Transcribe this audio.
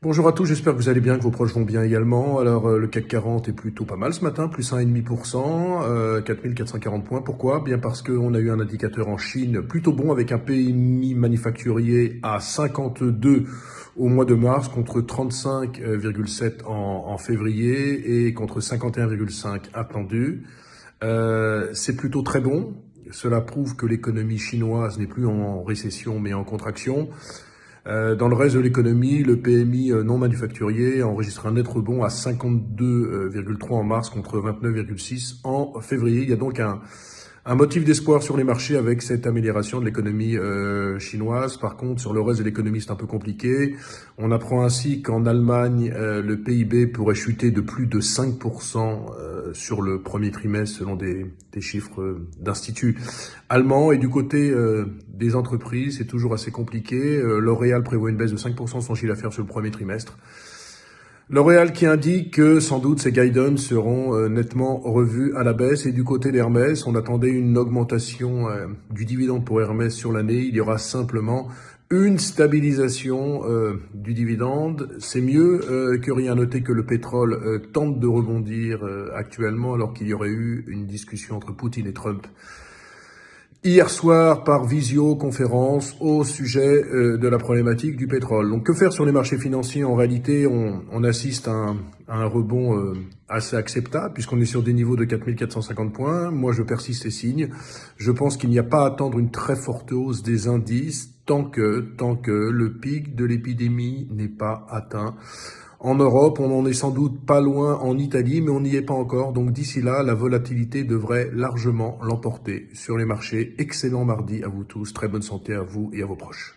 Bonjour à tous, j'espère que vous allez bien, que vos proches vont bien également. Alors, le CAC 40 est plutôt pas mal ce matin, plus 1,5%, 4440 points. Pourquoi? Bien parce qu'on a eu un indicateur en Chine plutôt bon avec un PMI manufacturier à 52 au mois de mars contre 35,7 en février et contre 51,5 attendu. C'est plutôt très bon. Cela prouve que l'économie chinoise n'est plus en récession mais en contraction. Dans le reste de l'économie, le PMI non manufacturier a enregistré un net rebond à 52,3 en mars contre 29,6 en février. Il y a donc un motif d'espoir sur les marchés avec cette amélioration de l'économie chinoise. Par contre, sur le reste de l'économie, c'est un peu compliqué. On apprend ainsi qu'en Allemagne, le PIB pourrait chuter de plus de 5% sur le premier trimestre, selon des chiffres d'instituts allemands. Et du côté des entreprises, c'est toujours assez compliqué. L'Oréal prévoit une baisse de 5% de son chiffre d'affaires sur le premier trimestre. L'Oréal qui indique que sans doute ces guidance seront nettement revus à la baisse. Et du côté d'Hermès, on attendait une augmentation du dividende pour Hermès sur l'année. Il y aura simplement une stabilisation du dividende. C'est mieux que rien. Noter que le pétrole tente de rebondir actuellement alors qu'il y aurait eu une discussion entre Poutine et Trump hier soir par visioconférence au sujet de la problématique du pétrole. Donc que faire sur les marchés financiers? En réalité, on assiste à un rebond assez acceptable puisqu'on est sur des niveaux de 4450 points. Moi, je persiste et signe. Je pense qu'il n'y a pas à attendre une très forte hausse des indices tant que le pic de l'épidémie n'est pas atteint. En Europe, on n'en est sans doute pas loin en Italie, mais on n'y est pas encore. Donc d'ici là, la volatilité devrait largement l'emporter sur les marchés. Excellent mardi à vous tous, très bonne santé à vous et à vos proches.